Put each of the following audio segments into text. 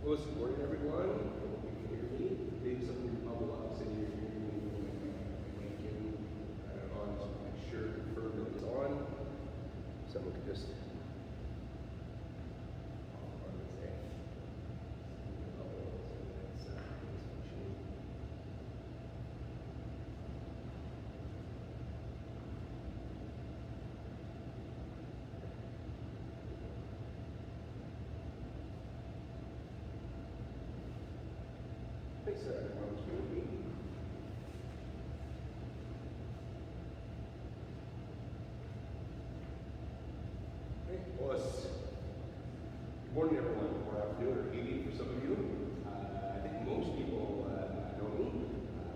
Well, good morning, everyone. I hope you can hear me. Maybe some of you bubble up, so you're hearing me when my mic in on, just make sure, confirm that it's on. Someone could just thanks, everyone. Okay, well, good morning, everyone, or afternoon, or evening for some of you. I think most people know me.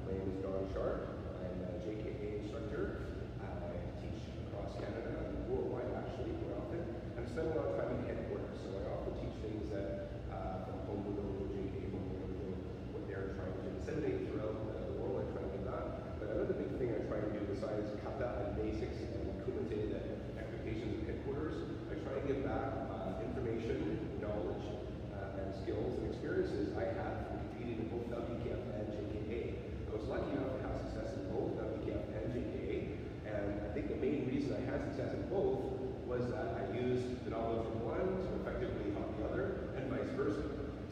My name is Don Sharp. I'm a JKA instructor. I teach across Canada and worldwide, actually, quite often. And I spend a lot of time in headquarters, so I often teach things that from home dojo, JKA home dojo, what they're trying to disseminate throughout the world. I try to do that. But another big thing I try to do besides kata and basics and kumite, the expectations of headquarters, I try to give back information, knowledge, and skills and experiences I had from competing in both WKF and JKA. I was lucky enough to have success in both WKF and JKA, and I think the main reason I had success in both was that I used the knowledge of one to effectively help the other, and vice versa.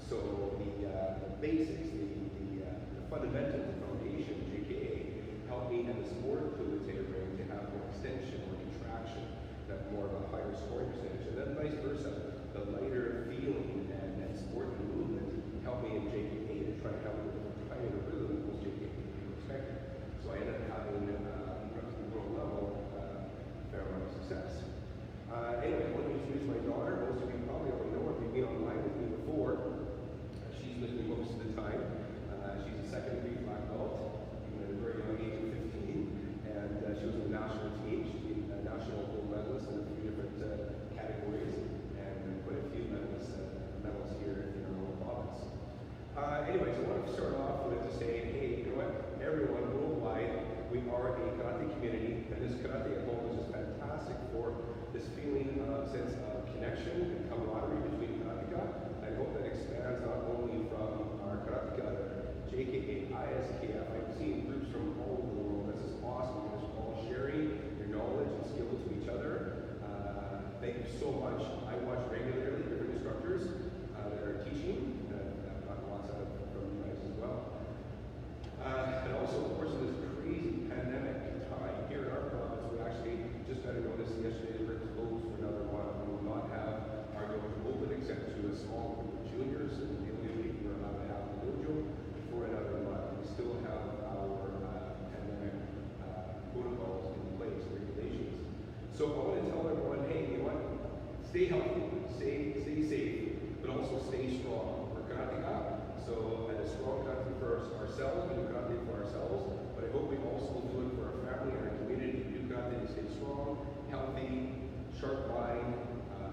So the basics, the fundamentals, the foundation of JKA helped me in the sport kumite ring to have more extension, more contraction, have more of a higher scoring percentage, and then vice versa. The lighter feeling and sport and movement helped me in JKA to try to have a different kind of rhythm that most JKA people expected. So I ended up having, at the world level, a fair amount of success. Anyway, I want to introduce my daughter. Most of you probably already know her if you've been online with me before. She's with me most of the time. She's a second-degree black belt, even at a very young age of 15, and she was in the national team. She's been a national gold medalist in a few different categories, and quite a few medals here in our own province. Anyways, I want to start off with to say, hey, you know what? Everyone worldwide, we are a karate community, and this karate at home is just fantastic for this feeling of sense of connection and camaraderie between karateka. I hope that expands not only from our karateka, JKA, ISKF. I've seen groups from all over the world. This is awesome because we're all sharing your knowledge and skills to each other. Thank you so much. I watch regularly different instructors that are teaching. I've gotten lots of it from you guys as well. And also, of course, in this crazy pandemic time here in our province, we actually just got a notice yesterday that we're closed for another month. We will not have our dojo open except to a small group of juniors, and the only week we're allowed to have the dojo for another month. We still have our pandemic protocols in place, regulations. So I want to tell everyone, hey, you know what? Stay healthy, stay safe, but also stay strong. We're karateka, so as a strong karate for ourselves, we do karate for ourselves, but I hope we also do it for our family and our community. We do karate to stay strong, healthy, sharp mind,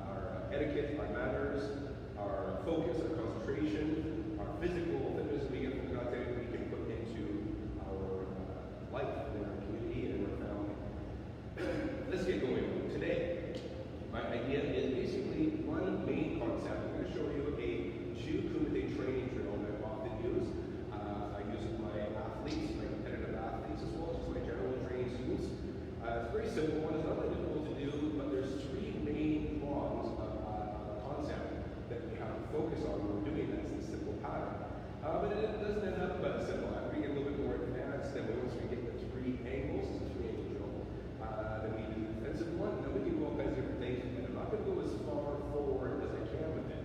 our etiquette, our manners, our focus, our concentration, our physical fitness we get from karate, we can put into our life in our community and in our family. Let's get going. Today, my idea is basically one main concept. I'm going to show you a Shu Kumite training drill that I often use. I use it with my athletes, my competitive athletes, as well as my general training students. It's a very simple one. It's not that difficult to do, but there's three main prongs of a concept that we have to focus on when we're doing this. It's a simple pattern. But it doesn't end up simple. After we get a little bit more advanced, then once we get the three angles, it's a three-angle drill. Then we do the defensive one, and then we can do all kinds of different things. And I'm not going to go as far forward as I can with it.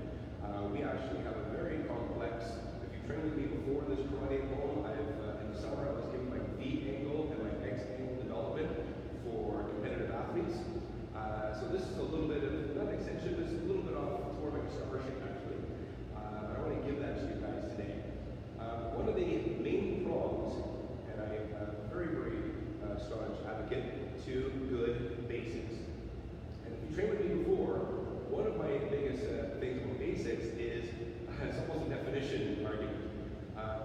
We actually have a very complex, if you trained with me before this karate at home, in the summer I was giving my V angle and my X angle development for competitive athletes. So this is a little bit of, not an extension, but it's a little bit off, it's more like a scholarship actually. But I want to give that to you guys today. One of the main prongs, and I'm a very, very staunch advocate to good basics. And if you trained with me before, one of my biggest things about basics is it's almost a definition argument.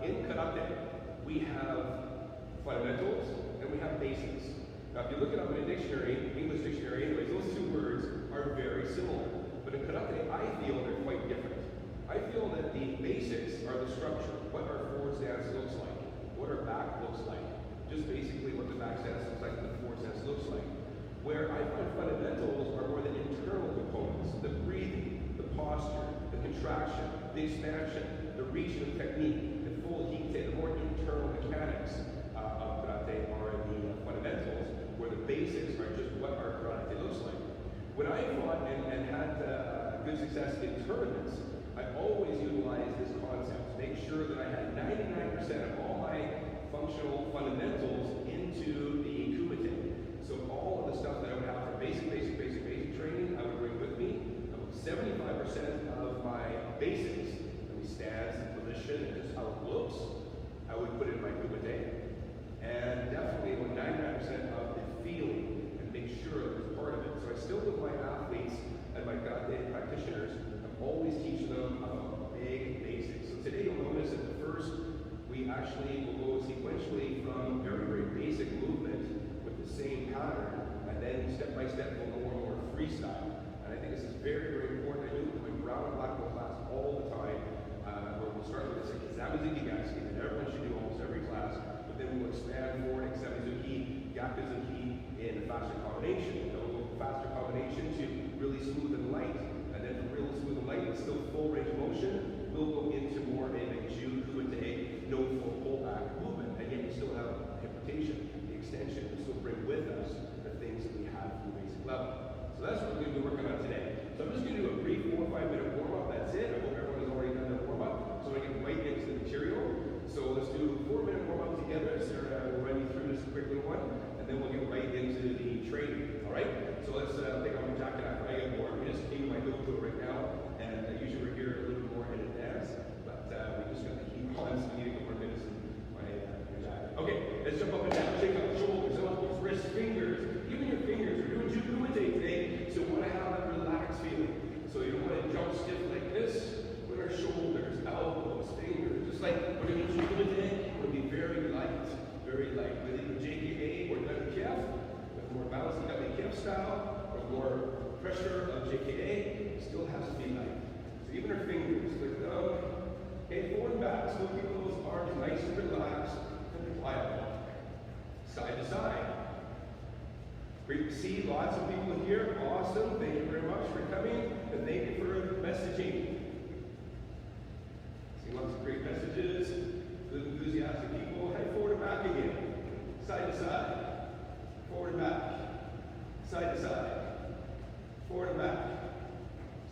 In karate, we have fundamentals and we have basics. Now, if you look it up in a dictionary, English dictionary, anyways, those two words are very similar. But in karate, I feel they're quite different. I feel that the looks like. Where I find fundamentals are more the internal components, the breathing, the posture, the contraction, the expansion, the reaching of technique, the full heat, the more internal mechanics of karate are the fundamentals, where the basics are just what our karate looks like. When I fought and had good success in tournaments, I always utilized this concept to make sure that I had 99% of all my functional fundamentals into the kumite. So all of the stuff that I would have for basic training, I would bring with me. About 75% of my basics, the stance, the position, and just how it looks, I would put in my kumite. And definitely about 99% of the feeling and make sure it was part of it. So I still, with my athletes and my karate practitioners, I'm always teaching them about big basics. So today you'll notice that the first, we actually will go sequentially from very, very basic movement with the same pattern, and then step by step we'll go more and more freestyle. And I think this is very, very important. I do it with my brown and black belt class all the time, where we'll start with this Kizamuzuki Gaski that everyone should do almost every class, but then we'll expand forward Kizamuzuki, Gyakuzuki in a faster combination. We'll go faster combination to really smooth and light, and then from real smooth and light with still full range of motion, we'll go into more of a Ju Kumite, no full pullback movement, and yet we still have hip rotation, the extension, we still bring with us the things that we have from the basic level. So that's what we're going to be working on today. So I'm just going to do a brief 4 or 5 minute warm-up, that's it. I hope everyone has already done their warm-up, so I get right into the material. So let's do a 4-minute warm-up together. Sarah will run you through this quick little one, and then we'll get right into the training, all right? So let's take off my jacket after I get warm. We just came to my dojo right now, and usually we're here a little bit more in advance, but we just got to keep on, so we need a couple more minutes in my jacket. Okay, let's jump up and down, shake out the shoulders, elbows, wrists, fingers, even your fingers. We're doing Ju Kumite today, so we want to have that relaxed feeling. So you don't want to jump stiff like this with our shoulders, elbows, fingers. Just like we're doing Ju Kumite, it will be very light, very light. With either JKA or Dutch Kef, with more balance in Dutch Kef style, or more pressure of JKA, it still has to be light. So even our fingers, like okay, forward and back, still keep those arms nice and relaxed and pliable. Side to side. Great to see lots of people here. Awesome. Thank you very much for coming, and thank you for messaging. See lots of great messages. Good enthusiastic people. Head forward and back again. Side to side. Forward and back. Side to side. Forward and back.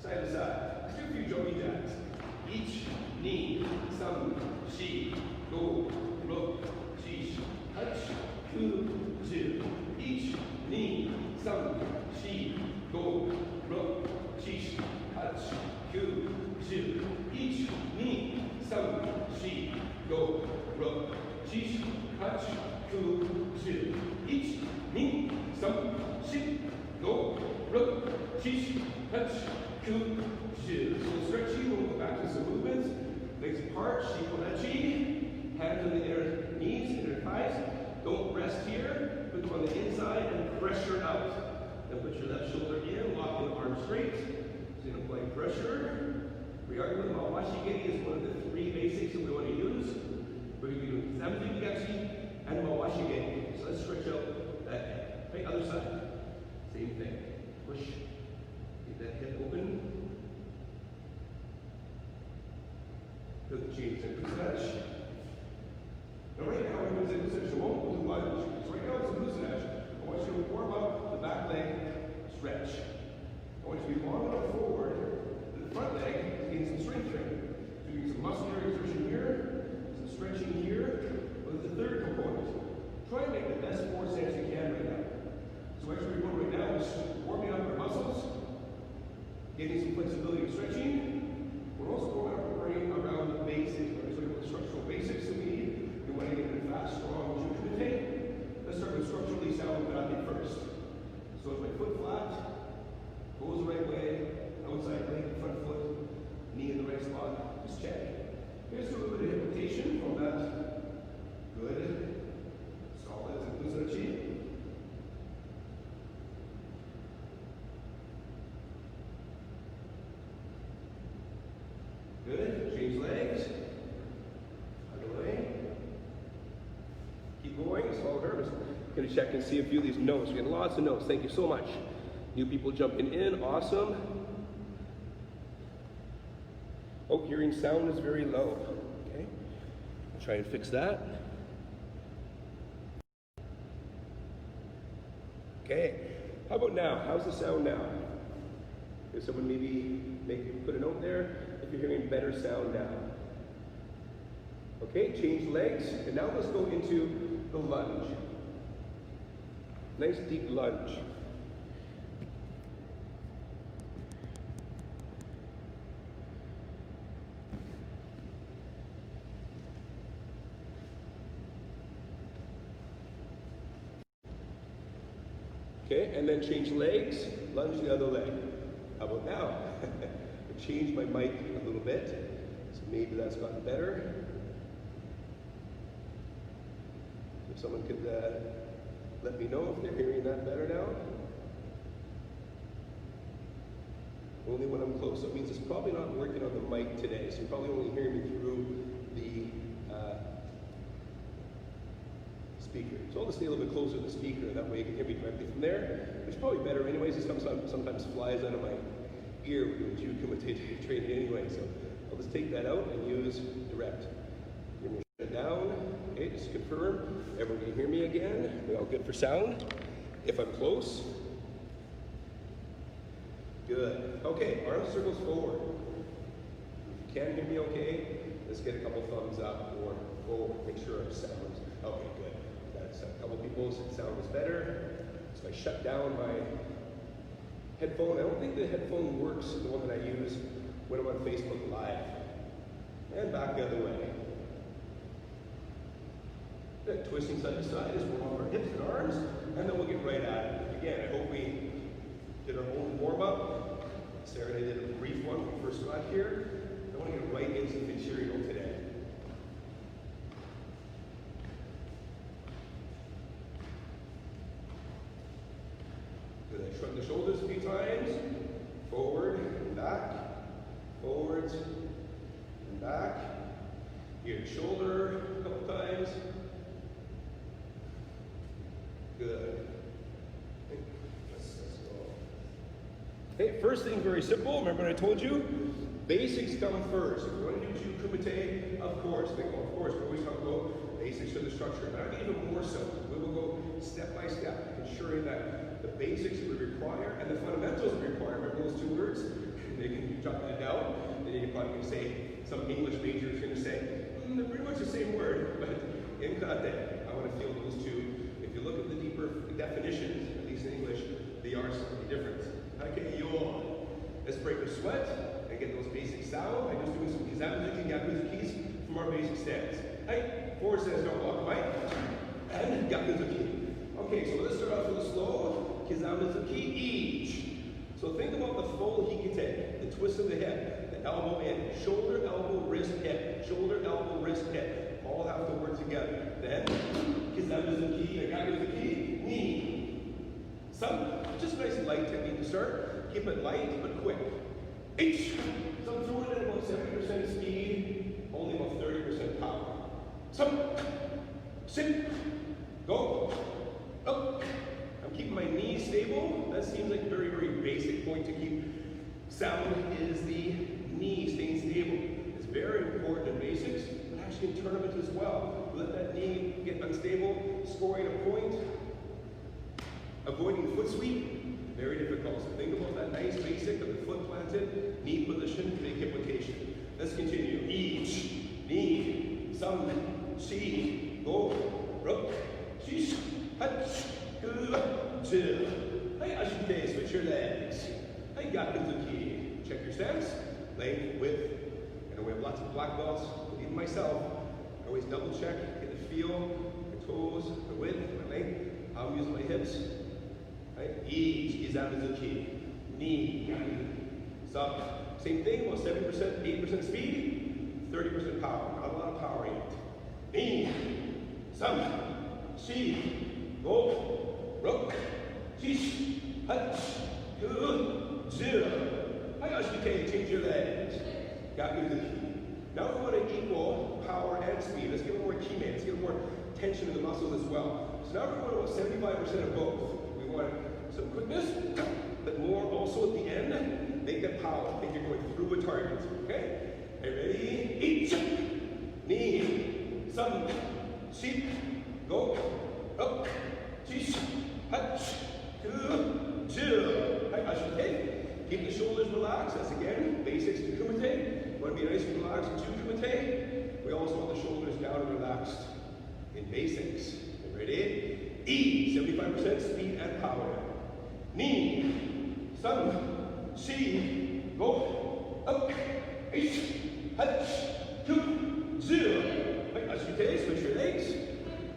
Side to side. Let's do a few jumping jacks. Each knee, some, shi, go, ro, shish, touch, ku, ju. Each knee, some, shi, go, ro, shish, touch, ku, ju. Each knee, some, shi, go, ro, shish, touch, ku, ju. Each knee, some, shi, go, ro, shish, touch, ku, ju. So stretchy, we'll go back to some movements. Legs apart, shikonachi. Hands on the inner knees, inner thighs. Don't rest here. Put them on the inside and pressure out. Then put your left shoulder in, lock the arm straight. So you're applying pressure. Regarding Mawashi-geri is one of the 3 basics that we want to use. We're going to be doing Kizamuzuki and Mawashi-geri. So let's stretch out that head. Right, other side. Same thing. Push. Get that hip open. Feel the change. Then stretch. Now right now we're going to do stretch. We'll do lunge. So right now it's a Lunge. I want you to warm up the back leg, stretch. I want you to be long enough forward that the front leg is getting some strength training. So you get some muscular exertion here, some stretching here. But the third component, try and make the best forward stance you can right now. So actually what we're doing right now is warming up our muscles, getting some flexibility and stretching. We're also going up around the basics, right? So we have the structural basics that we need. We want to get into fast, strong Ju Kumite. Let's start with structurally sound karate first. So it's my foot flat, goes the right way, outside leg, front foot, knee in the right spot. Just check. Here's a little bit of hip rotation from that. Good. Solid Zakuzachi. Good. Change legs. Other way. Keep going. Small nervous. Gonna check and see a few of these notes. We're getting lots of notes. Thank you so much. New people jumping in, awesome. Oh, hearing sound is very low. Okay, I'll try and fix that. Okay, how about now? How's the sound now? Could someone maybe put a note there if you're hearing better sound now? Okay, change legs, and now let's go into the lunge. Nice deep lunge. Okay, and then change legs, lunge the other leg. How about now? I changed my mic a little bit, so maybe that's gotten better. If someone could let me know if they're hearing that better now. Only when I'm close, so it means it's probably not working on the mic today, so you're probably only hearing me through the speaker. So I'll just stay a little bit closer to the speaker, and that way you can hear me directly from there, which is probably better anyways. It sometimes flies out of my ear when you training anyway, so I'll just take that out and use direct. You're going to shut it down. Okay, just confirm. Everyone can hear me again. We're all good for sound. If I'm close. Good. Okay, arm circles forward. If you can hear me okay, let's get a couple thumbs up or forward. Make sure our sound is okay, good. That's a couple people's sound was better. So I shut down my headphone. I don't think the headphone works, the one that I use when I'm on Facebook Live. And back the other way. Good. Twisting side to side as we're on our hips and arms, and then we'll get right at it. Again, I hope we did our own warm-up. Sarah and I did a brief one when we first got here. I want to get right into the material today. Good. I shrug the shoulders a few times. Forward and back. Forwards and back. Your shoulder a couple times. Good. Let's go. Okay, first thing, very simple. Remember what I told you? Basics come first. If you want to do two kumite, of course. We always talk about basics of the structure. But even more so, we will go step by step, ensuring that the basics we require and the fundamentals we require. Remember those two words? They can jot that down. And you're probably going to say, some English major is going to say, they're pretty much the same word, but in karate, I want to feel those two. If you look at the deeper definitions, at least in English, they are slightly different. Okay, yawn. Let's break a sweat and get those basic sound. I'm just doing some kizamuzuki, yakuzuki from our basic stance. Hey, forward stance, don't walk, right? And yakuzuki. Okay, so let's start off with a slow kizamuzuki each. So think about the full hikite, the twist of the head, the elbow in, shoulder, elbow, wrist, hip, shoulder, elbow, wrist, hip. All have to work together. Then, kizamuzuki, nagazuki, knee. Some, just nice light technique to start. Keep it light but quick. H. So I'm throwing it at about 70% speed, only about 30% power. Some, sit, go, up. I'm keeping my knees stable. That seems like a very, very basic point to keep. Sound is the knee staying stable. It's very important in basics, but actually in tournaments as well. Let that knee get unstable, scoring a point. Avoiding foot sweep, very difficult. So think about that nice basic of the foot planted, knee position, big hip rotation. Let's continue. Each, knee, some, shi, go, rook, shish, hutch, two. Hey, ashite, switch your legs. Hey, gakuzuki. Check your stance, length, width. I know we have lots of black belts, even myself. I always double check, get the feel, my toes, the width, my length, how I'm using my hips. Right? Each is Kizamuzuki. Knee. Up. Same thing, about 7%, 8% speed, 30% power. Not a lot of power yet. Knee. Some. Shi. Go. Rook. Shish. Hutch. Good. Zero. Hayashike. Change your legs. Gakuzuki. Now we want to equal power and speed. Let's get a little more kime. Let's get a little more tension in the muscles as well. So now we're going to 75% of both. We want some quickness, but more also at the end. Make that power. Think you're going through a target. Okay? Okay, ready? Each, knee, some, sheep, go, up, cheese, hutch, two, okay? Keep the shoulders relaxed. That's again, basics to kumite. Want to be nice and relaxed to kumite. We also want the shoulders down and relaxed in basics. Ready? E, 75% speed and power. Knee, some, she, go, up, eight, hutch, 2, 0. Ashite, switch your legs.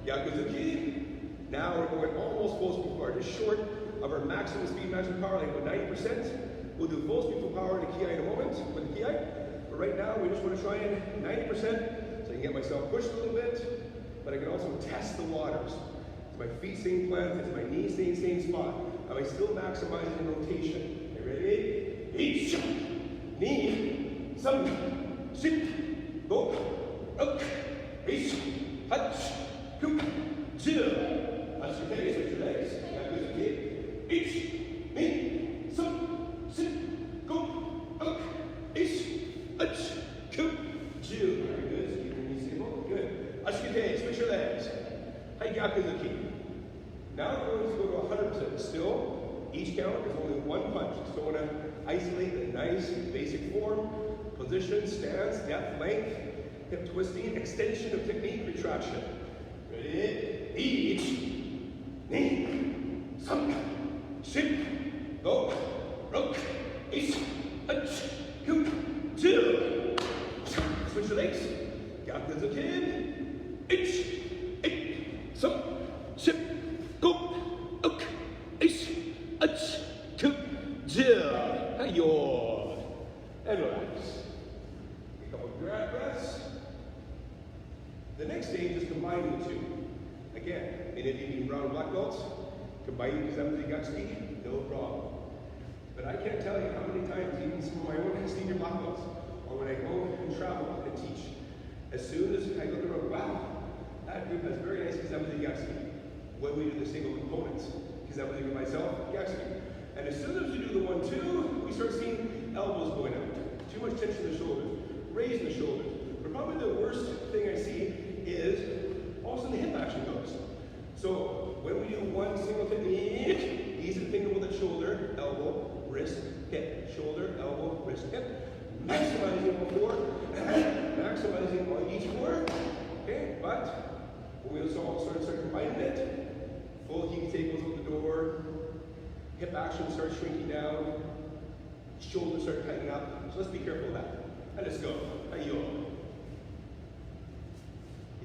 Yakuzuki. Now we're going almost full speed forward, just short of our maximum speed, maximum power, like about 90%. We'll do full speed, full power in a kiai in a moment with the kiai. But right now, we just want to try in 90%, so I can get myself pushed a little bit, but I can also test the waters. Is my feet staying planted? Is my knees staying same spot? Am I still maximizing the rotation? Okay, ready? Each, knee, some, sit, go, up, each, hutch, two, 0. That's okay, switch your legs. Each, knee, some, sit, go, up, each, hutch, two, 0. Very good. Keep your knees stable. Good. Ashite, switch your legs. Haigyakuzuki. Now we're going to go to 100%. Still, each count is only one punch. So I want to isolate the nice basic form, position, stance, depth, length, hip twisting, extension of technique, retraction. Ready? Each, knee, some, sit, go, rock, each, hutch, two, 0. Switch your legs. Gyakuzuki. Each, some, sit, go, up, each, hutch, two, 0. Hayo. And relax. A couple of breaths. The next stage is combining the two. Again, in Indian brown black belts, combining Kizamzi Gatsuki, no problem. But I can't tell you how many times, even some of my own senior black belts, or when I go and travel and teach, as soon as I look around, wow, that group has very nice Kizamzi Gatsuki. When we do the single components, Kizamzi myself, Gatsuki. And as soon as we do the 1-2, we start seeing elbows going out. Too much tension in the shoulders, raising the shoulders. But probably the worst thing I see is also the hip action goes. So when we do one single technique, easy finger with the shoulder, elbow, wrist, hip, shoulder, elbow, wrist, hip. Maximizing all four, maximizing on each four. Okay, but when we also start combining it, full hikite goes out the door, hip action starts shrinking down, shoulders start tightening up. So let's be careful of that. And let's go. Ayo.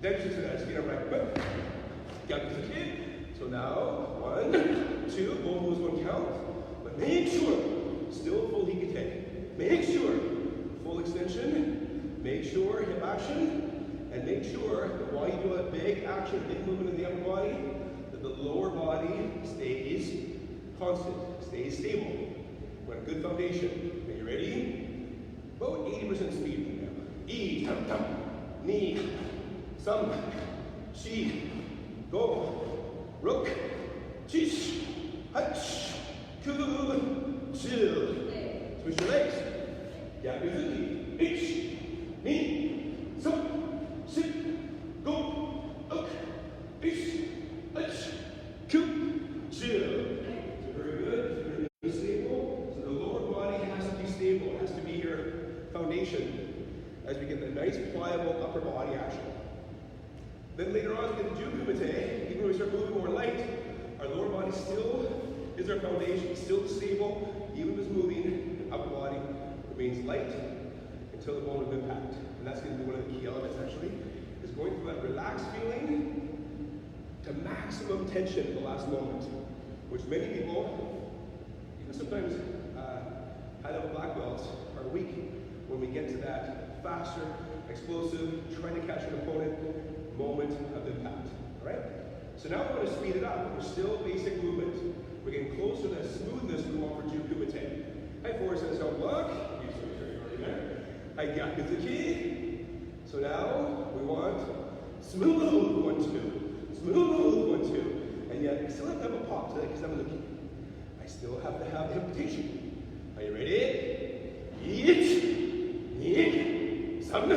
Speed up right. Good. So now, 1, 2, both moves one count. But make sure, still full hikite. Make sure, full extension. Make sure, hip action. And make sure that while you do a big action, big movement in the upper body, that the lower body stays constant, stays stable. We want a good foundation. Are you ready? About 80% speed right now. E, tum, tum, knee, some, she, go, rook, chish, hutch, 2, 2. Switch your legs. Yakuzuki, each, knee, some, sit, go, up, each, hutch, 2, 0. Very good. Very stable. So the lower body has to be stable. It has to be your foundation as we get the nice pliable upper body action. Then later on, as we get to kumite, even when we start moving more light, our lower body still is our foundation, still stable, even if it's moving, the upper body remains light until the moment of impact. And that's going to be one of the key elements actually, is going from that relaxed feeling to maximum tension at the last moment, which many people, even sometimes high-level black belts, are weak when we get to that faster, explosive, trying to catch an opponent moment of impact. All right? So now we're going to speed it up. We're still basic movement. We're getting closer to that smoothness we want for kumite. Hi, forward and self block. Hi, Gyakuzuki. So now we want smooth 1-2. Smooth 1-2. I still have to have a pop today because I'm looking. I still have to have the implication. Are you ready? 1, 2,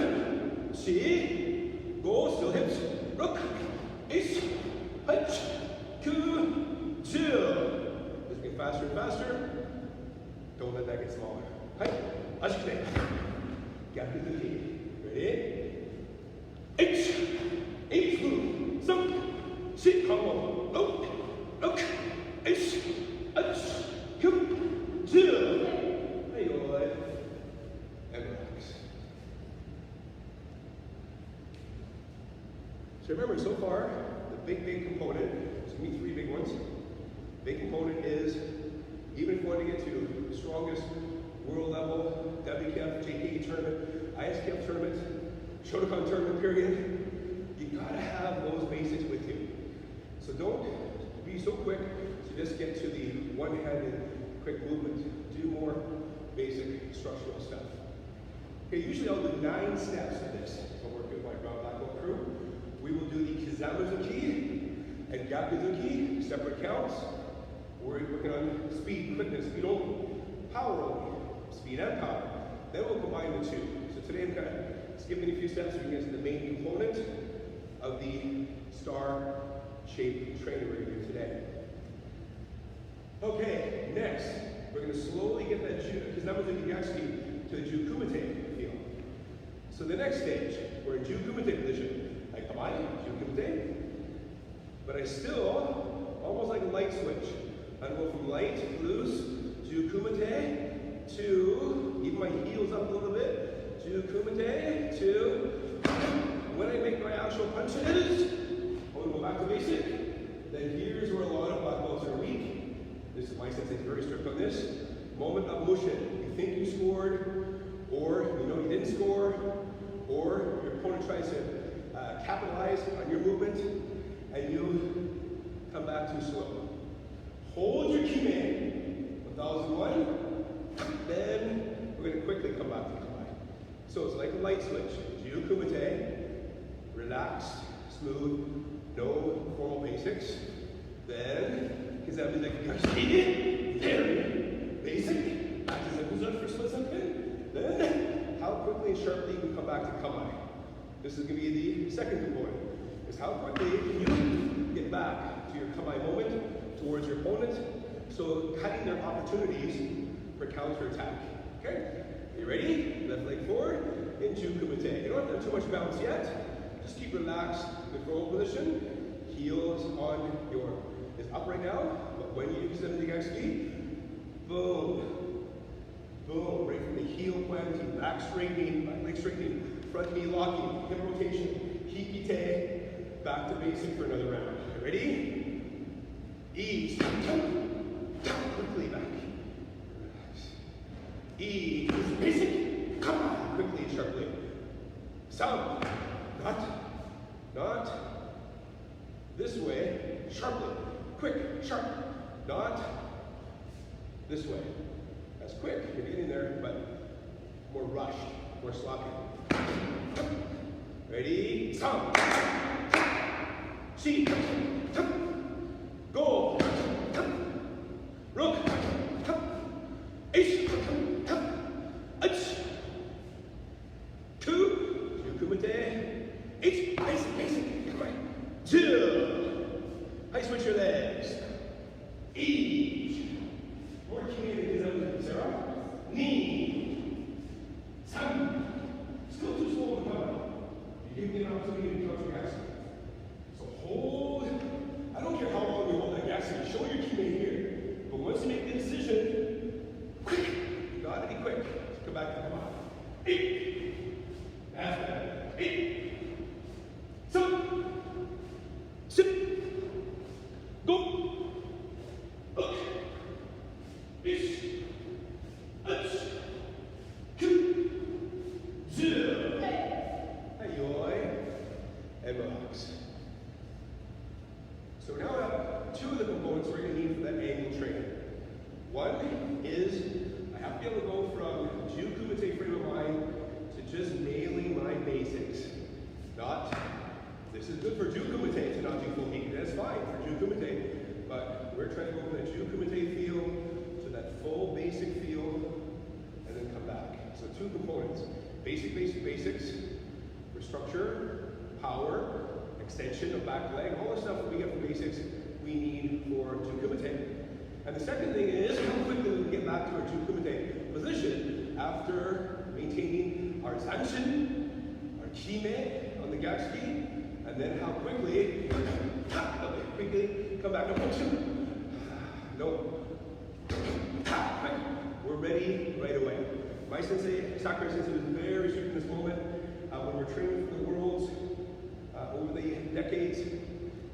3, 4, 5, still hips. 6, 8, 9, 10. Let's get faster and faster. Don't let that get smaller. はい、足きて。逆抜き。Ready? 1、2、3、4、come on. 6、7、8、9、10. Hey, boy. And relax. So remember, so far, the big component, there's going to be 3 big ones. Big component is, even if you want to get to the strongest world level, WKF, JKE tournament, ISKF tournament, Shotokan tournament period, you gotta have those basics with you. So don't be so quick to just get to the one-handed quick movement. Do more basic structural stuff. Okay, usually I'll do 9 steps of this. I'll work with my brown black belt crew. We will do the Kizamazuki and Gakuzuki, separate counts. We're working on speed, quickness, speed only, power only, speed and power. Then we'll combine the 2. So today I'm kind of skipping a few steps so we can get to the main component of the star-shaped training we're going to do today. Okay, next, we're going to slowly get that Kizamazuki Gakuzuki to the Jukumite feel. So the next stage, we're in Jukumite position. I come on, Jukumite, but I still, almost like a light switch. I go from light, loose, Jukumite, to, even my heels up a little bit, Jukumite, to, when I make my actual punches, I'm going to go back to basic. Then here's where a lot of black belts are weak. This is my sensei is very strict on this. Moment of motion. You think you scored, or you know you didn't score, or your opponent tries to capitalize on your movement, and you come back too slow. Hold your kime, 1001, then we're going to quickly come back to kime. So it's like a light switch. Jiu kumite, relaxed, smooth, no formal basics. Then, very basic, back to Zakuzak for split second. Then, how quickly and sharply we come back to kame. This is going to be the second component, is how quickly can you get back to your kame moment towards your opponent, so cutting their opportunities for counterattack. Okay? Are you ready? Left leg forward, into kumite. You don't have to have too much bounce yet. Just keep relaxed in the forward position. Heels on your, is up right now, but when you use them in the Gakuzuki, boom, boom, right from the heel planting, back straightening, back leg straightening, front knee locking, hip rotation, hikite, back to basic for another round. Ready? Ease, quickly back. Ease, basic, come on, quickly and sharply. Some, not, this way, sharply, quick, sharp, not, this way. That's quick, you're getting there, but more rushed, more sloppy. Ready, some, see, go, rook, ace, two, Jukumite, eight, basic, come on, 2, high switch your legs, ease, more community, Sarah, knee, some, still too slow to come out. You give me an opportunity to counter gas. So hold, I don't care how long you hold that gas, show your teammate here. But once you make the decision, quick, you gotta be quick. Come back and come on. 8, after that, 8, 7, 6, go, look, ish, 2, 0. And relax. So now I have 2 of the components we're going to need for that angle training. One is I have to be able to go from Jukumite frame of mind to just nailing my basics. Not, this is good for Jukumite to not do full heat. That's fine for Jukumite. we're trying to go from that Chu Kumite feel to that full basic feel, and then come back. So two components, basics, for structure, power, extension of back leg, all the stuff that we get from basics, we need for Chu Kumite. And the second thing is how quickly we get back to our Chu Kumite position after maintaining our Zanshin, our Kime on the Gakski, and then how quickly come back to function. No. We're ready right away. My sensei, Sakurai sensei, was very strict in this moment. When we're training for the worlds, over the decades,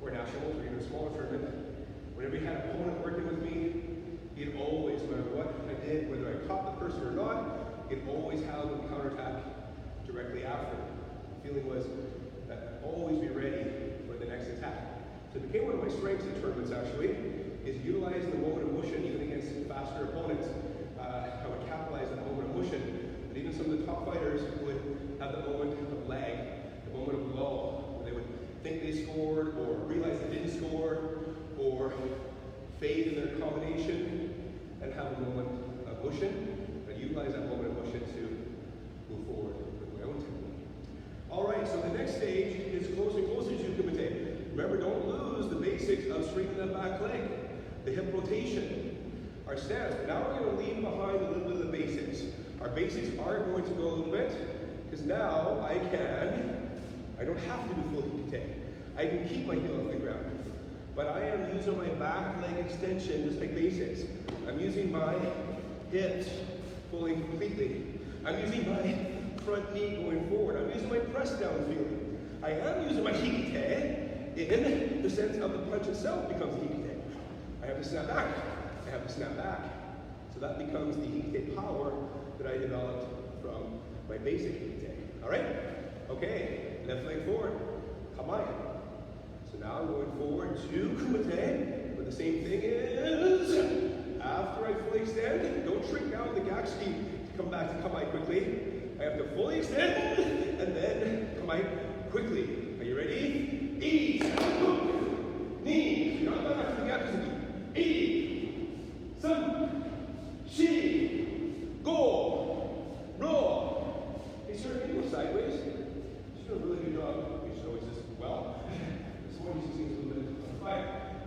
or nationals, or even a smaller tournament, whenever you had an opponent working with me, he'd always, no matter what I did, whether I caught the person or not, he'd always have them counterattack directly after. The feeling was that always be ready for the next attack. So it became one of my strengths in tournaments, actually, is utilizing the moment of motion even against faster opponents. I would capitalize on the moment of motion, but even some of the top fighters would have the moment of lag, the moment of lull, where they would think they scored, or realize they didn't score, or fade in their combination, and have a moment of motion, and utilize that moment of motion to move forward with my own technique. All right, so the next stage is closer and closer to Kumite. Remember, don't lose the basics of straightening that back leg, the hip rotation, our stance. But now we're going to leave behind a little bit of the basics. Our basics are going to go a little bit, because now I don't have to do full Kumite. I can keep my heel off the ground. But I am using my back leg extension just like basics. I'm using my hips pulling completely. I'm using my front knee going forward. I'm using my press down feeling. I am using my hikite in the sense of the punch itself becomes the hikite. I have to snap back. I have to snap back. So that becomes the hikite power that I developed from my basic hikite. All right? Okay, left leg forward. Come on. So now I'm going forward to Kumite, but the same thing is, after I fully extend, don't shrink down the Gakski to come back to Kamai quickly. I have to fully extend, and then Kamai quickly. Are you ready? Ease, knees, you're not back to the Gakski. Ease, sun, shi, go, roll. Hey sir, can you go sideways? She's doing a really good job. You should always just, well.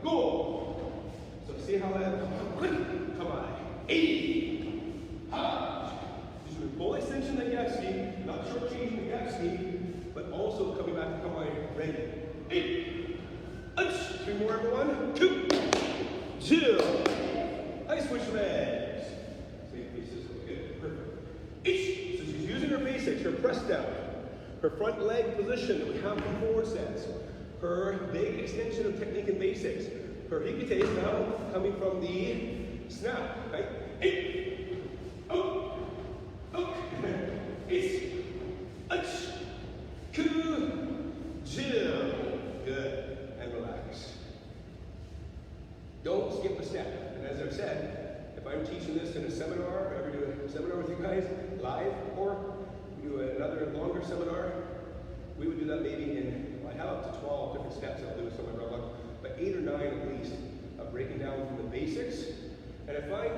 Go! So see how that, come on. 8, ha! Just doing full extension of the Gakski, not short-changing the Gakski, but also coming back to come on, ready. 8, 3 more everyone, 2, 2. I switch legs. Same pieces, good, perfect. So she's using her basics, her press down, her front leg position that we have from forward sets, her big extension of technique and basics. Her hikite is now coming from the snap, right? 8, oh, oh, 8, 2, 2. Good, and relax. Don't skip a step. And as I've said, if I'm teaching this in a seminar, if I ever do a seminar with you guys, live, or we do another longer seminar, we would do that maybe in, I have up to 12 different steps I'll do with someone around, but 8 or 9 at least, of breaking down from the basics. And I find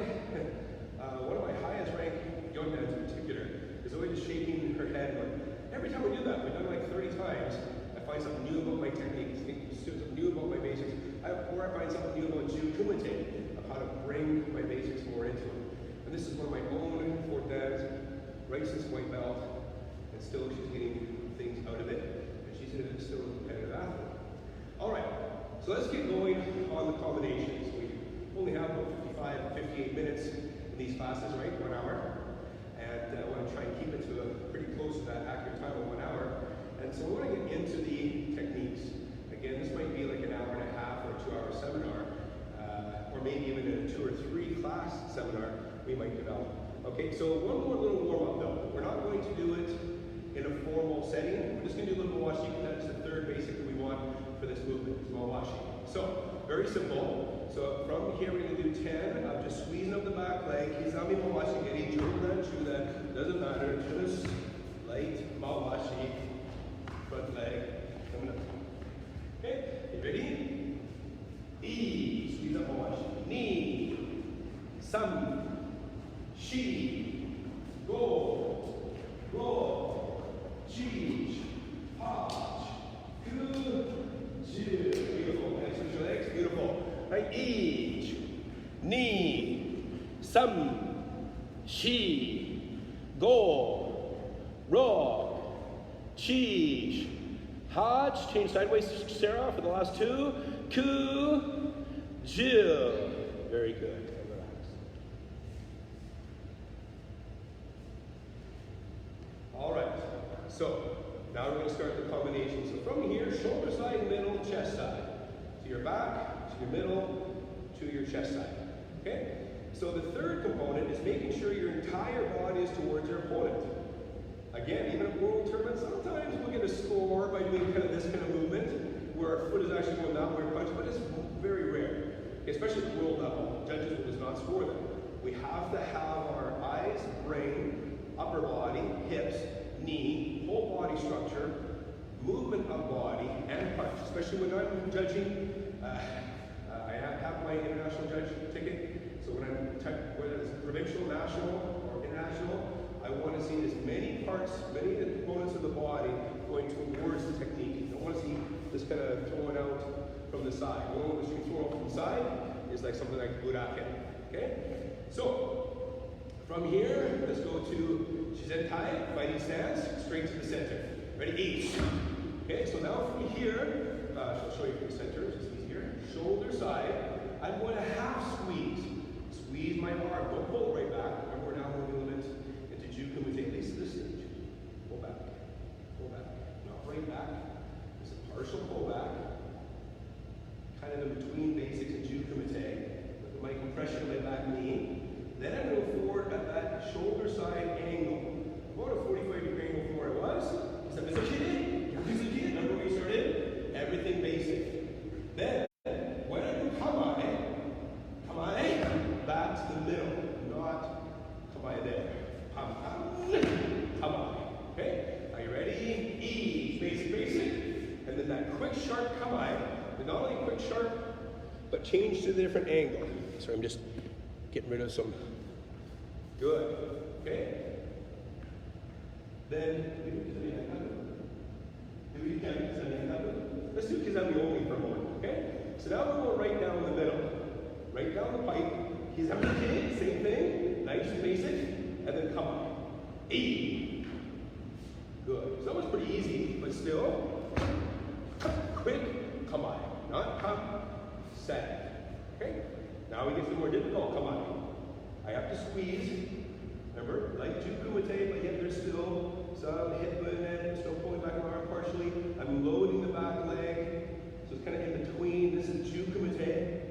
one of my highest ranked young dads in particular is always just shaking her head. But every time we do that, we've done like 30 times, I find something new about my techniques, something new about my basics, or I find something new about Chu Kumite, of how to bring my basics more into it. And this is one of my own fourth dads, right since white belt, and still she's getting things out of it, and she's still a competitive athlete. All right, so let's get going on the combinations. We only have about 55, 58 minutes in these classes, right? 1 hour. And I want to try and keep it to a pretty close to that accurate time of 1 hour. And so we're going to get into the techniques. Again, this might be like an hour and a half or a 2-hour seminar, or maybe even a 2 or 3 class seminar we might develop. Okay, so one more little warm-up though. We're not going to do it in a formal setting. We're just going to do a little mawashi, because that's the third basic that we want for this movement, is mawashi. So, very simple. So from here we're going to do 10 of just squeezing up the back leg, kizami mawashi, getting chew that, doesn't matter, just light mawashi, front leg, coming up. Okay, you ready? E, squeeze up mawashi. Sam, Shi, Go, Ro, Chi, Ha, Ku, Ju. Beautiful. Nice with your legs. Beautiful. Right. Each, Ni, Sam, Shi, Go, Ro, Chi, Haj. Change sideways, Sarah, for the last two. Ku, Ju. Very good. All right, so now we're going to start the combination. So from here, shoulder side, middle, chest side. To your back, to your middle, to your chest side. Okay? So the third component is making sure your entire body is towards your opponent. Again, even at world tournaments, sometimes we'll get a score by doing kind of this kind of movement, where our foot is actually going that way, punch, but it's very rare. Especially at the world level, judges will just not score them. We have to have our eyes, brain, upper body, hips, knee, whole body structure, movement of body, and punch. Especially when I'm judging, I have my international judge ticket, so when I'm, whether it's provincial, national, or international, I want to see as many parts, many components of the body going towards the technique. I don't want to see this kind of throwing out from the side. The only one that's thrown out from the side is like something like Burake. Okay? So, from here, let's go to Shizentai, fighting stance, straight to the center. Ready? Each. Okay, so now from here, I'll show you from the center, it's just easier. Shoulder side, I'm going to half squeeze. Squeeze my arm, don't pull it right back. Remember, we're now moving a little bit into Juku Mate, at least at this stage. Pull back, not right back. It's a partial pull back. Kind of in between basics and Juku Mate. Look at my compression of my back knee. Then I'm going to go forward at that shoulder side angle. About a 45-degree angle from where I was. Remember where we started? Everything basic. Then, when I do kamae, back to the middle, not kamae there. Kamae. Okay? Are you ready? Ease. Basic. And then that quick, sharp kamae. And not only quick, sharp, but change to the different angle. So I'm just getting rid of some. Good. Okay? Then, let's do Kizami only for a moment, okay? So now we're going right down the middle. Right down the pipe. Kizami, same thing. Nice and basic. And then come up. E. Good. So that was pretty easy, but still. Quick, come on. Not come, set. Okay? Now we get some more difficult, come on. I have to squeeze. Remember, like Juku Mate, but yet there's still some hip movement, still pulling back my arm partially. I'm loading the back leg, so it's kind of in between. This is Juku Mate.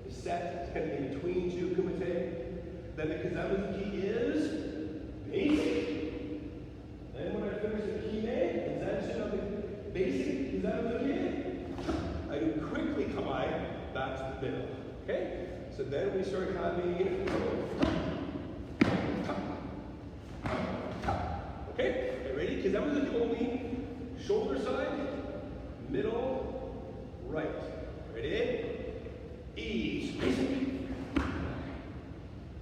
The set is kind of in between Juku Mate. Then the Kazabuzuki is basic. Then when I finish the Kime, Zanshin of the basic Kazabuzuki, I do quickly kamae back to the middle. Okay? So then we start having. Okay, ready? Because that was the only shoulder side, middle, right. Ready? Ease.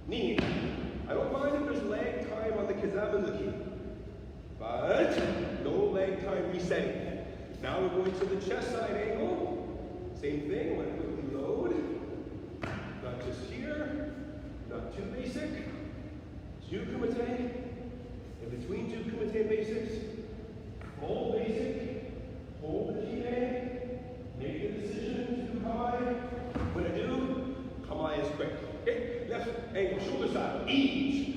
Knee. I don't mind if there's leg time on the Kazabuzuki, but no leg time resetting. Now we're going to the chest side angle. Same thing, I'm going to quickly load. Not just here, not too basic. Juku Mate. In between Juku Mate basics, full basic, hold the kime, make the decision to kamae. When I do, kamae is quick. Okay? Left ankle, shoulder side, each.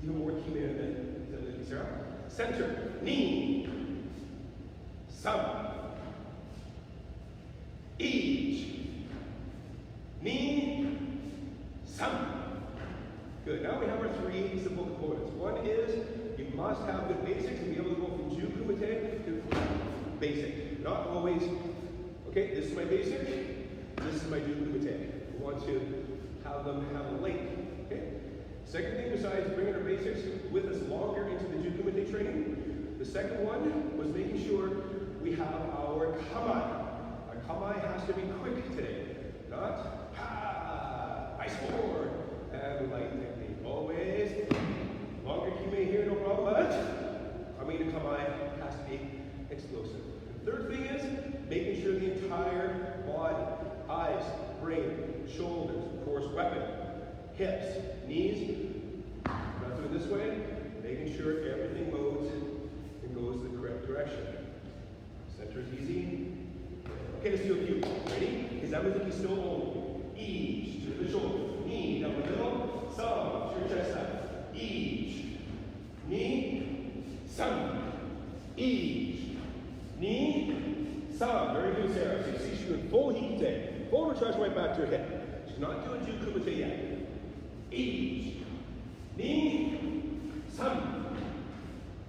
Even more kime than Sarah. Center, knee, some, each, knee, some. Good. Now we have our three simple components. One is you must have good basics and be able to go from Juku Mate to basic. Not always, okay, this is my basic, this is my Juku Mate. We want to have them have a link. Okay? Second thing, besides bringing our basics with us longer into the Juku Mate training, the second one was making sure we have our kamae. Our kamae has to be quick today, not ha. ice forward, and light technique. Always longer kime here, no problem, but coming to kamae has to be explosive. The third thing is making sure the entire body, eyes, brain, shoulders, of course, weapon, hips, knees, not doing this way, making sure everything moves and goes the correct direction. Center is easy. Okay, let's do a few. Ready? Because that means still only. Each to the shoulder. Knee down the middle. Some to your chest side. Each. Knee. Some. Each. Knee. Some. Very good, Sarah. So you see she's doing full hikite. Full retraction right back to her hip. She's not doing jukumite yet. Each. Knee. Some.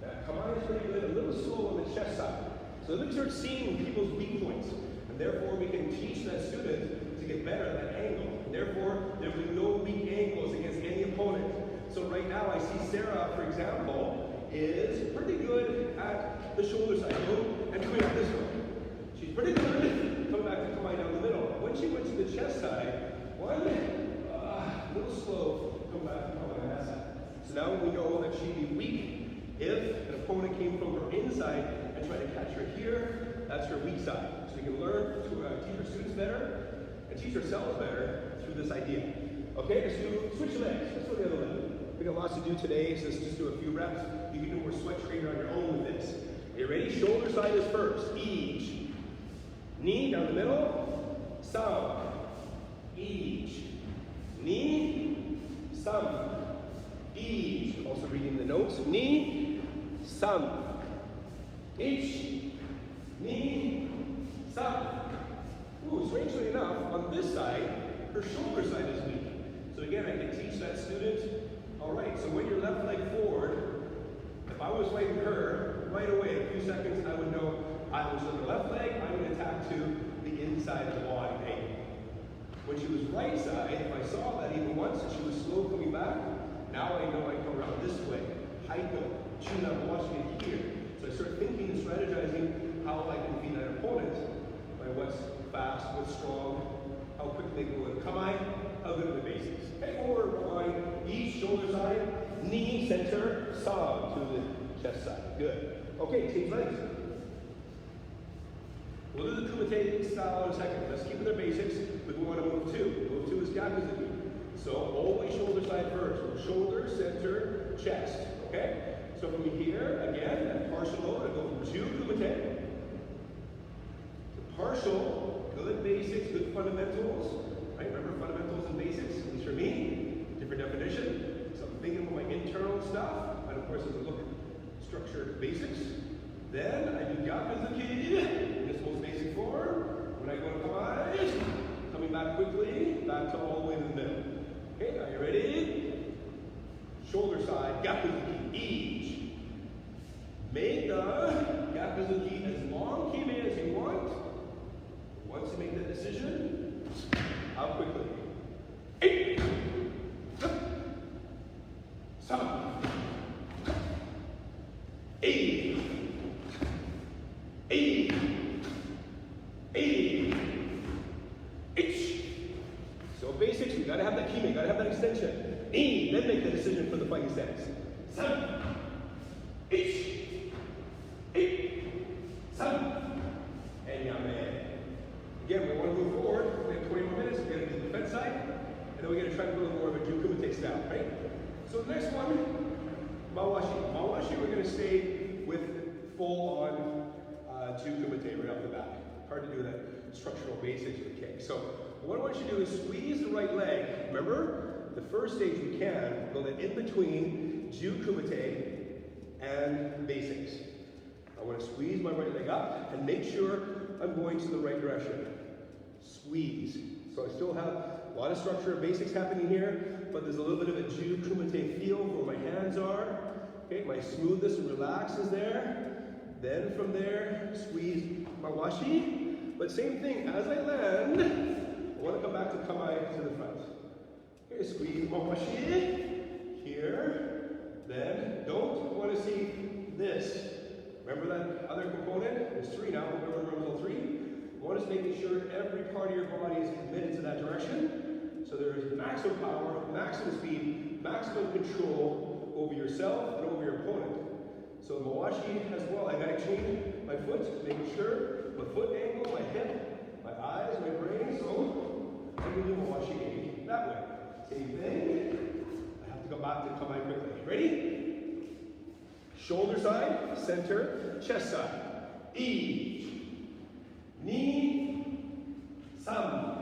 That kamae is pretty good. A little slow on the chest side. So let me start seeing people's weak points. And therefore, we can teach that student to get better at that angle. And therefore, there will be no weak angles against any opponent. So right now, I see Sarah, for example, is pretty good at the shoulder side. And coming out this way. She's pretty good coming back to kamae down the middle. When she went to the chest side, a little slow coming back to kamae on that side. So now we know that she'd be weak if an opponent came from her inside and tried to catch her here. That's her weak side. So we can learn to teach our students better and teach ourselves better through this idea. Okay, let's do switch legs. Let's go the other leg. We got lots to do today, so let's just do a few reps. You can do more sweat training on your own with this. Are you ready? Shoulder side is first. Each. Knee down the middle. Some. Each. Knee. Some. Each. Also reading the notes. Knee. Some. Each. Knee. Some. Ooh, strangely enough, on this side, her shoulder side is weak. So again, I can teach that student, all right, so when your left leg forward, if I was fighting her, right away, in a few seconds, I would know I was on the left leg, I'm going to attack to the inside of the body angle. When she was right side, if I saw that even once and she was slow coming back, now I know I come around this way. Haiko, chin up, watching it here. So I start thinking and strategizing how I can beat that opponent by what's fast, what's strong, how quickly they go in kamae, how good are the basics. Okay, forward, line, each shoulder side, knee, center, saw to the chest side. Good. Okay, change legs. We'll do the kumite style in a second. Let's keep with our basics, but we want to move two. Move two is gyakuzuki. So always shoulder side first. Shoulder, center, chest. Okay? So from here, again, that partial load, I go from Ju kumite. Partial, good basics, good fundamentals. Right? Remember fundamentals and basics? At least for me, different definition. So I'm thinking about my internal stuff, and of course, there's a look at structured basics. Then I do gyakuzuki in its most basic form. When I go to kamae, coming back quickly, back to all the way to the middle. Okay, now you ready? Shoulder side, gyakuzuki, each. Make the gyakuzuki as long kime as you want. Once you make that decision, how quickly? 8, 7, 8, 8, 8, 8. So basics, you gotta have that kime, gotta have that extension. Knee, then make the decision for the fighting stance. 7, 8, 8, 7, and yame. Again, we want to move forward. We have 20 more minutes. We're going to do the defense side, and then we're going to try to go more of a jukumite style, right? So the next one, mawashi. Mawashi, we're going to stay with full-on jukumite right off the bat. Hard to do that structural basics with kick. So what I want you to do is squeeze the right leg. Remember, the first stage we can go that in between jukumite and basics. I want to squeeze my right leg up and make sure I'm going to the right direction. Squeeze. So I still have a lot of structure of basics happening here, but there's a little bit of a jukumite feel where my hands are. Okay, my smoothness and relax is there. Then from there, squeeze my washi. But same thing, as I land, I want to come back to kamae to the front. Okay, squeeze my washi. Here. Then, don't want to see this. Remember that other component? There's 3 now. Remember all 3? One is making sure every part of your body is committed to that direction. So So there's maximum power, maximum speed, maximum control over yourself and over your opponent. So Mawashi as well, I gotta change my foot, making sure my foot angle, my hip, my eyes, my brain. So I'm gonna do Mawashi that way. Same thing. I have to go back to come out quickly. Ready? Shoulder side, center, chest side. Each. Knee. Sam.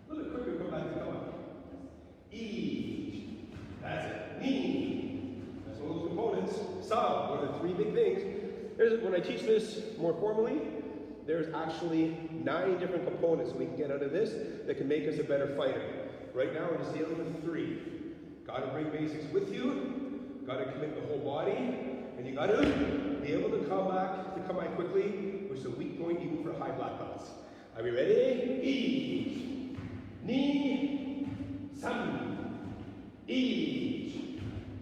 A little bit quicker, come back to come up. Each. That's it. Knee. That's one of those components. Sam. One of the three big things. When I teach this more formally, there's actually 9 different components we can get out of this that can make us a better fighter. Right now, we're just dealing with 3. Got to bring basics with you. Got to commit the whole body, and you got to be able to come back quickly, which is a weak point even for high black belts. Are we ready? Each, knee, sam. Each,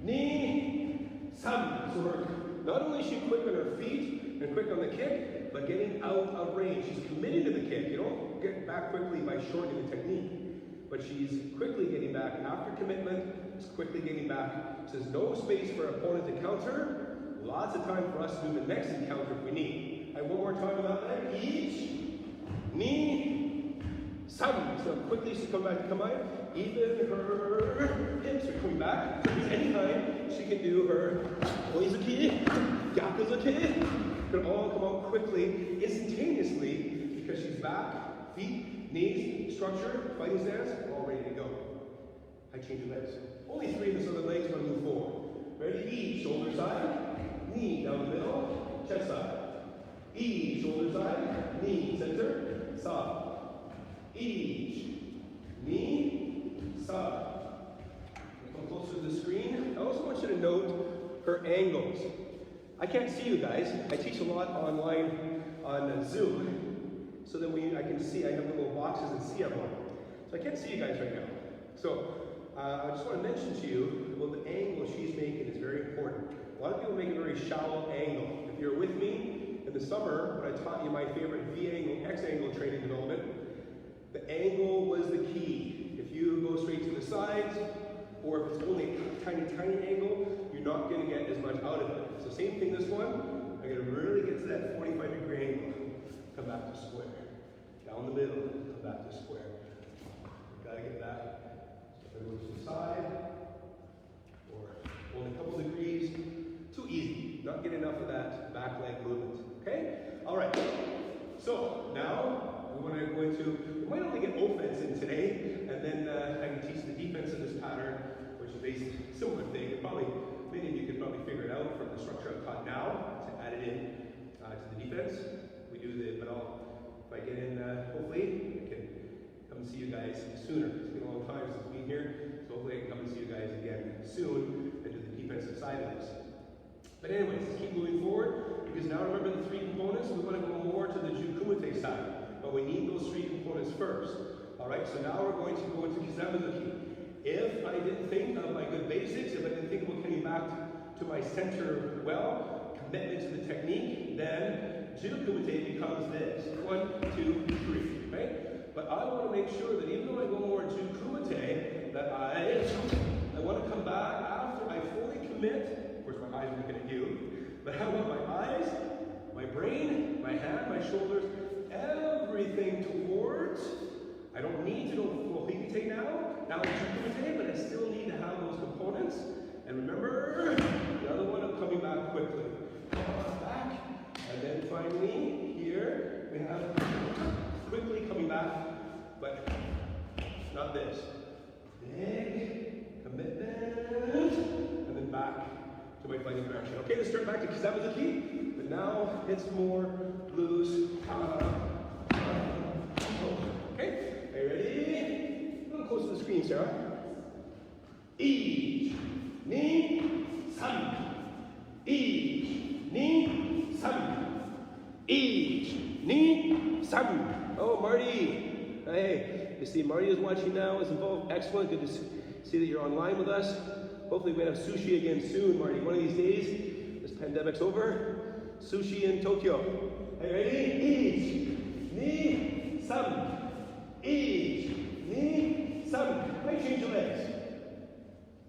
knee, sam. So we're not only is she quick on her feet and quick on the kick, but getting out of range. She's committed to the kick. You don't get back quickly by shortening the technique. But she's quickly getting back after commitment, she's quickly getting back. So there's no space for an opponent to counter. Lots of time for us to do the next encounter if we need. One more time on that leg. Each, knee, sam. So quickly she's come back to come out. Even her hips are coming back. So anytime she can do her oizuki, gyakuzuki, can all come out quickly, instantaneously, because she's back, feet, knees, structure, fighting stance, all ready to go. I change the legs. Only 3 of this other legs, going to move forward. Ready? E, shoulder side, knee down the middle, chest side. E, shoulder side, knee, center, side. Each, knee, side. Come closer to the screen. I also want you to note her angles. I can't see you guys. I teach a lot online on Zoom. So that I can see, I have little boxes and see everyone. So I can't see you guys right now. So I just want to mention to you, well, the angle she's making is very important. A lot of people make a very shallow angle. If you're with me in the summer, when I taught you my favorite V angle, X angle training development, the angle was the key. If you go straight to the sides, or if it's only a tiny, tiny angle, you're not going to get as much out of it. So same thing this one, I'm going to really get to that 45-degree angle. Come back to square. Down the middle, come back to square. Gotta get back. So if I go to the side, or only a couple degrees, too easy. Not get enough of that back leg movement. Okay? Alright. So now we want to go into, we might only get offense in today, and then I can teach the defense of this pattern, which is basically a similar thing. Probably many of you could probably figure it out from the structure I've taught now to add it in to the defense. If I get in, hopefully, I can come and see you guys sooner. It's been a long time since being here, so hopefully I can come and see you guys again soon and do the defensive side of this. But anyways, let's keep moving forward, because now remember the 3 components. We want to go more to the Jukumite side, but we need those 3 components first. Alright, so now we're going to go into Kizamuzuki. If I didn't think of my good basics, if I didn't think about getting back to my center well, commitment to the technique, then Jukumite becomes this. 1, 2, 3, right? But I want to make sure that even though I go more Jukumite, that I want to come back after I fully commit. Of course, my eyes are looking at you. But I want my eyes, my brain, my hand, my shoulders, everything towards. I don't need to go full hikite now. Now it's Jukumite, but I still need to have those components. And remember, the other one, I'm coming back quickly. Come on back. And then finally, here, we have quickly coming back, but not this. Big commitment, and then back to my fighting direction. Okay, let's turn back to Kizamuzuki, but now it's more loose. Okay, are you ready? A little close to the screen, Sarah. Each, knee, sam. Each, knee, sam. Each, knee, sam. Oh, Marty. Hey, you see Marty is watching now, is involved. Excellent. Good to see that you're online with us. Hopefully we're going to have sushi again soon, Marty. One of these days, this pandemic's over. Sushi in Tokyo. Are you ready? Each, knee, sam. Each, knee, some. Right, change your legs.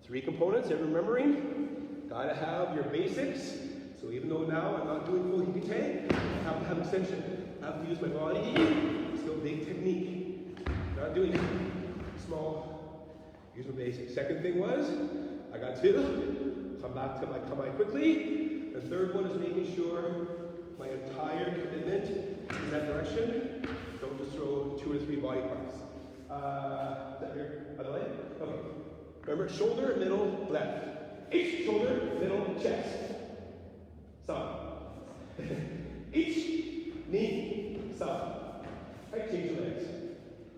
3 components, and remembering, gotta have your basics. So even though now I'm not doing full hikite, I have to have extension. I have to use my body, still big technique. Not doing small, use my basics. Second thing was, I got to come back to my come quickly. The third one is making sure my entire commitment in that direction. Don't just throw 2 or 3 body parts. Is that your other leg? Okay. Remember, shoulder, middle, left. Each shoulder, middle, chest. Some. Each knee, some. Right, change your legs.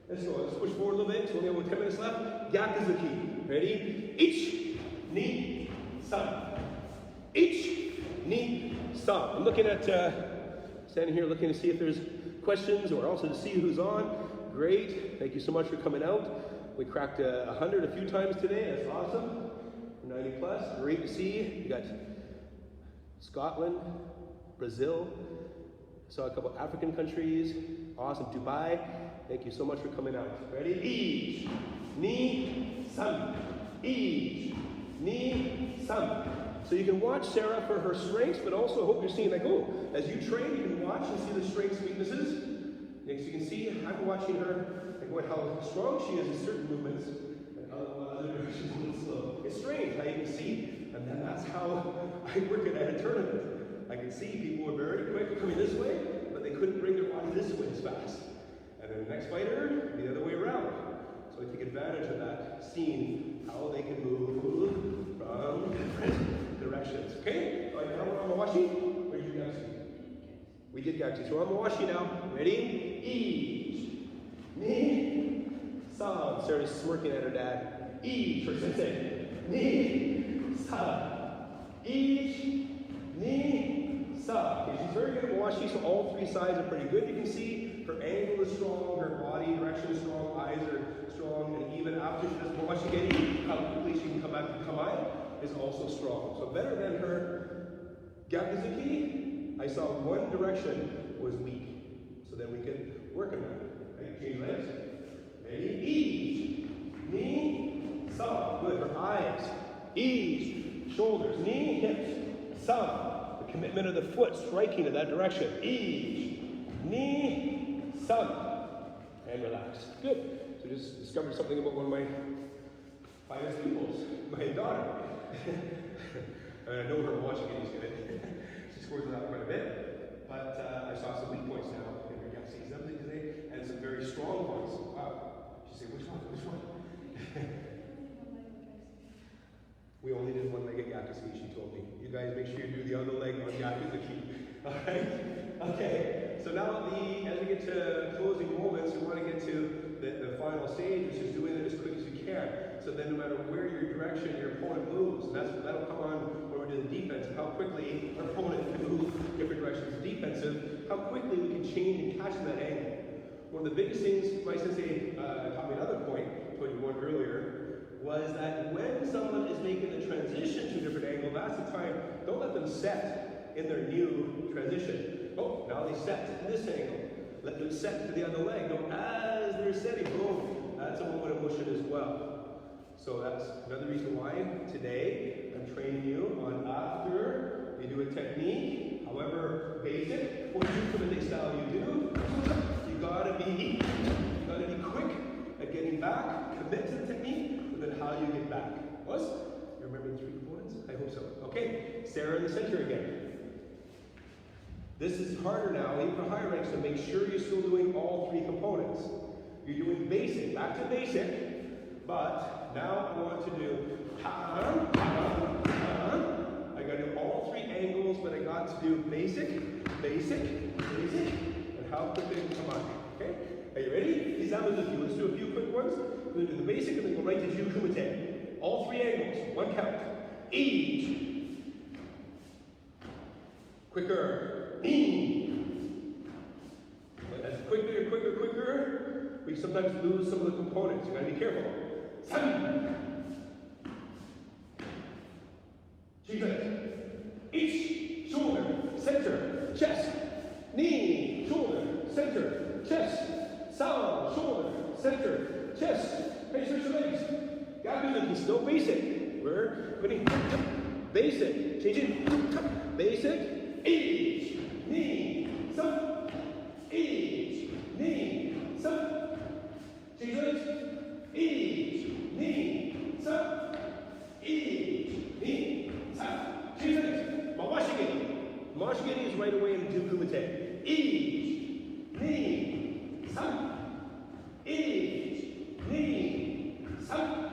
Let's go. Let's push forward a little bit. So we only have 10 minutes left. Gap is the key. Ready? Each knee, some. Each knee, some. I'm looking at, standing here looking to see if there's questions or also to see who's on. Great. Thank you so much for coming out. We cracked 100 a few times today. That's awesome. 90 plus. Great to see. You got Scotland, Brazil. Saw a couple African countries. Awesome. Dubai. Thank you so much for coming out. Ready? Each knee, some. Each knee, some. So you can watch Sarah for her strengths, but also hope you're seeing like, oh, as you train, you can watch and see the strengths and weaknesses. Next, you can see, I'm watching her, like how strong she is in certain movements, and other directions a little slow. It's strange how you can see, and then that's how I work it at a tournament. I can see people were very quick coming this way, but they couldn't bring their body this way as fast. And then the next fighter, the other way around. So I take advantage of that, seeing how they can move from different directions. Okay? All right, now we're on Mawashi. Where did you guys see? We did Gakti. So we're on Mawashi now. Ready? Each knee, some. Sarah's smirking at her dad. Each for sensei. Knee, some. Each knee, some. Okay, she's very good at Mawashi, so all 3 sides are pretty good. You can see her angle is strong, her body direction is strong, eyes are strong, and even after she does Mawashi Geri, how quickly she can come back to Kamai is also strong. So better than her Gakuzuki, I saw one direction was weak. So then we can work on that. Right? Change legs. Ready? Each knee, some. Good. Her eyes. Each shoulders, knee, hips, some. The commitment of the foot striking in that direction. Each knee, some. And relax. Good. So just discovered something about one of my finest pupils, my daughter. And I know her watching it, he's good. She scores it out quite a bit. But I saw some weak points now in her Gatsy assembly today, and some very strong points. Wow. She said, which one? Which one? We only did one-legged Gatsy, she told me. You guys make sure you do the other leg on Gatsy. Alright? Okay. So now as we get to closing moments, we want to get to the final stage, which is doing it as quick as you can. So then no matter where your direction your opponent moves, and that'll come on when we do the defense, how quickly our opponent can move different directions defensive, how quickly we can change and catch that angle. One of the biggest things my sensei taught me another point, I told you one earlier, was that when someone is making the transition to a different angle, that's the time, don't let them set in their new transition. Oh, now they set to this angle. Let them set to the other leg. No, as they're setting, boom, that's a moment of motion as well. So that's another reason why today I'm training you on after you do a technique, however basic, or Kumite style you do, you gotta be quick at getting back, commit to the technique, and then how you get back. Was? You remember the 3 components? I hope so. Okay, Sarah in the center again. This is harder now, even for higher ranks, to make sure you're still doing all 3 components. You're doing basic, back to basic, but now I want to do I got to do all 3 angles, but I got to do basic, basic, basic, and how quickly they can come on. Okay? Are you ready? These numbers with you. Let's do a few quick ones. We're going to do the basic and then go right to Jiu Kumite. All 3 angles, 1 count. Each. Quicker. As quicker, quicker, quicker, we sometimes lose some of the components. You gotta be careful. Sun. Each shoulder, center, chest, knee, shoulder, center, chest, sound, shoulder, center, chest. Make sure Gyakuzuki, still basic. We're putting basic. Changing basic. Each, knee, some. Each, knee, some. Change legs. Each, knee, some. Each, knee, some. Change legs. Mawashigiri. Mawashigiri is right away in Kumite. Each, knee, some. Each, knee, some.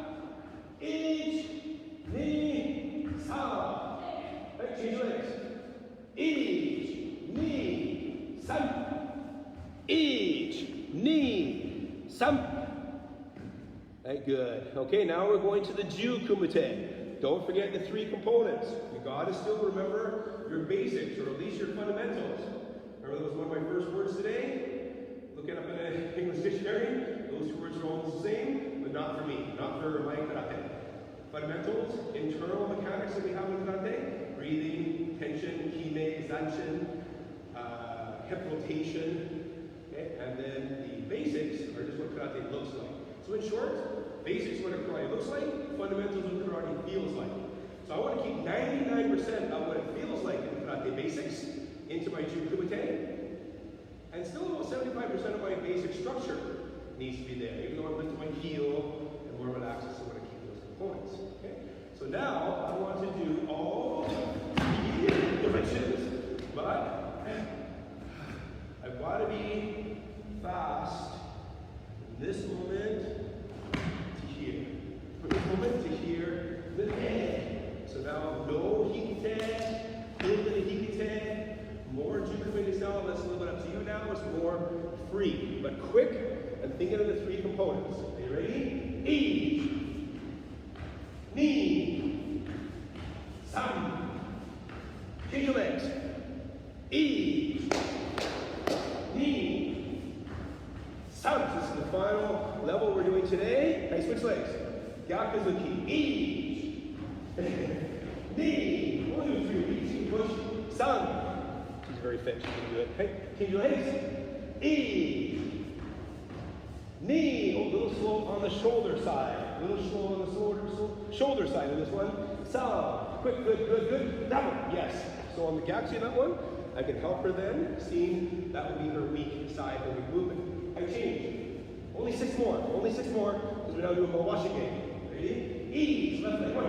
Each, knee, some. Right, change legs. Each, knee, some. Each, knee, some. Right, good. Okay, now we're going to the Ju Kumite. Don't forget the three components. You gotta still remember your basics, or at least your fundamentals. Remember that was one of my first words today? Looking up in an English dictionary, those two words are almost the same, but not for me, not for my karate. Fundamentals, internal mechanics that we have in karate: breathing, tension, kime, zanshin, hip rotation, okay? And then the basics are just what karate looks like. So in short, basics what karate looks like, fundamentals what karate feels like. So I want to keep 99% of what it feels like in karate basics into my Ju Kumite. And still about 75% of my basic structure needs to be there, even though I'm lifting my heel and more relaxed, so I want to keep those components. Okay? So now I want to do all the directions, but I've got to be fast from this moment to here. From this moment to here, the head. So now no hikite, build in a hikite. More Ju Kumite style, that's a little bit up to you now. It's more free, but quick, and thinking of the three components. Are you ready? Each, knee, some. Change your legs. Each, knee, some. This is the final level we're doing today. Nice, switch legs. Gyakuzuki. Each, knee. 1, 2, 3. Reach, push, some. Very fit, you can do it. Okay, change your legs. Each, knee, a little slow on the shoulder side. A little slow on the shoulder side of this one. So, quick, good. That one, yes. So on the Gyakuzuki on that one, I can help her then, seeing that would be her weak side, her weak movement. I change. Only 6 more, because we're now doing Mawashige. Ready? Ease, left leg, 1,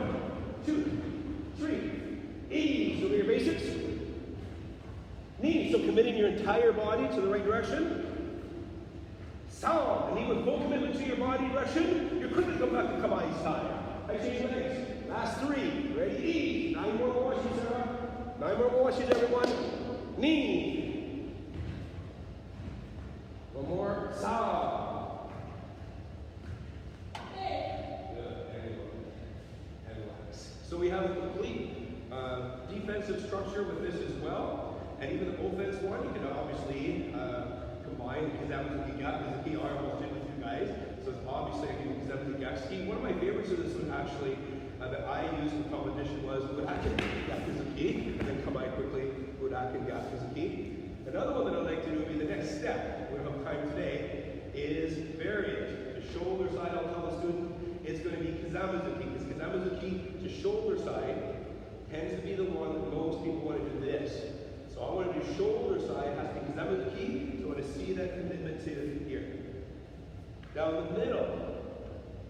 2, 3. Ease, over your basics. Knee, so committing your entire body to the right direction. Sound, knee with full commitment to your body direction. You're quickly come back to Kamai side. I change legs. Last 3. Ready? Ease. 9 more washes, Sarah. 9 more washes, everyone. Knee. 1 more. Sound. Good. And relax. So we have a complete defensive structure with this as well. And even the offense one, you can obviously combine, because that was a Gyakuzuki, I almost did with you guys. So it's obviously I can use that with Gyakuzuki. One of my favorites of this one actually that I used in competition was Udaken Gyakuzuki, and then come out quickly, Udaken Gyakuzuki. Another one that I'd like to do would be the next step, we don't have time today, is variant. The shoulder side, I'll tell the student, it's going to be Kizamazuki, because Kizamazuki to shoulder side tends to be the one that most people want to do this. So I want to do shoulder side, has to be Kizamazuki, so I want to see that commitment to here. Down the middle,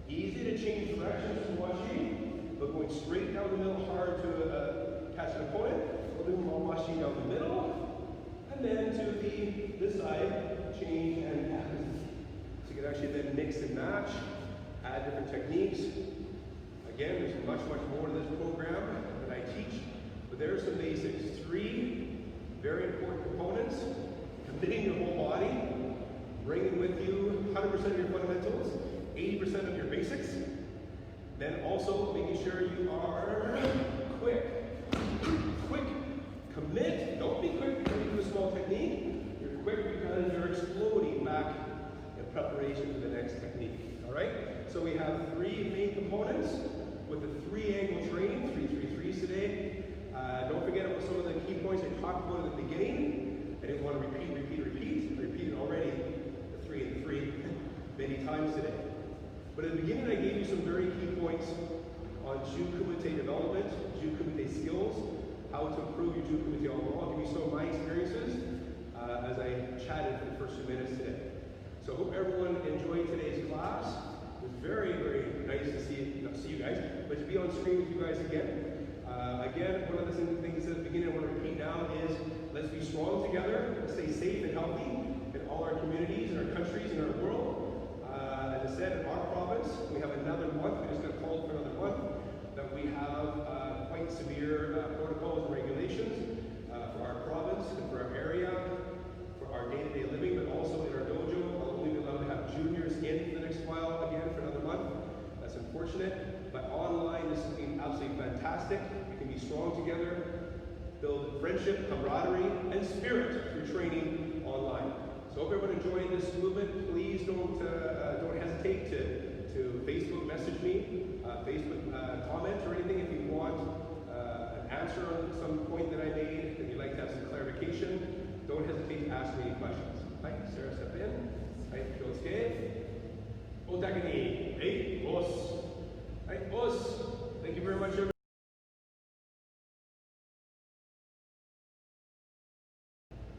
easy to change directions to Washi, but going straight down the middle, hard to catch an opponent. We'll do Washi down the middle, and then to this side, change and add. So you can actually then mix and match, add different techniques. Again, there's much more to this program that I teach, but there's some basics. 3 very important components: committing your whole body, bringing with you 100% of your fundamentals, 80% of your basics, then also making sure you are quick, commit, don't be quick when you do a small technique, you're quick because you're exploding back in preparation for the next technique, all right? So we have 3 main components with the 3-angle training, 3 today. Don't forget about some of the key points I talked about at the beginning. I didn't want to repeat. I repeated already the 3 and the 3 many times today. But at the beginning I gave you some very key points points on Kumite development, Kumite skills, how to improve your Kumite overall. I'll give you some of my experiences as I chatted for the first few minutes today. So I hope everyone enjoyed today's class. It was very, very nice to see you guys, but to be on screen with you guys again. Again, one of the things at the beginning I want to repeat now is let's be strong together, let's stay safe and healthy in all our communities, in our countries, in our world. As I said, in our province, we have another month, we just got called for another month, that we have quite severe protocols and regulations for our province and for our area, for our day-to-day living, but also in our dojo. I'll only be allowed to have juniors in for the next while again for another month. That's unfortunate, but online this has been absolutely fantastic. We can be strong together, build friendship, camaraderie, and spirit through training online. So hope everyone enjoyed this movement. Please don't hesitate to Facebook message me, Facebook comment or anything if you want an answer on some point that I made, if you'd like to have some clarification. Don't hesitate to ask me any questions. Hi, Sarah, step in. Hi, Joe Skate.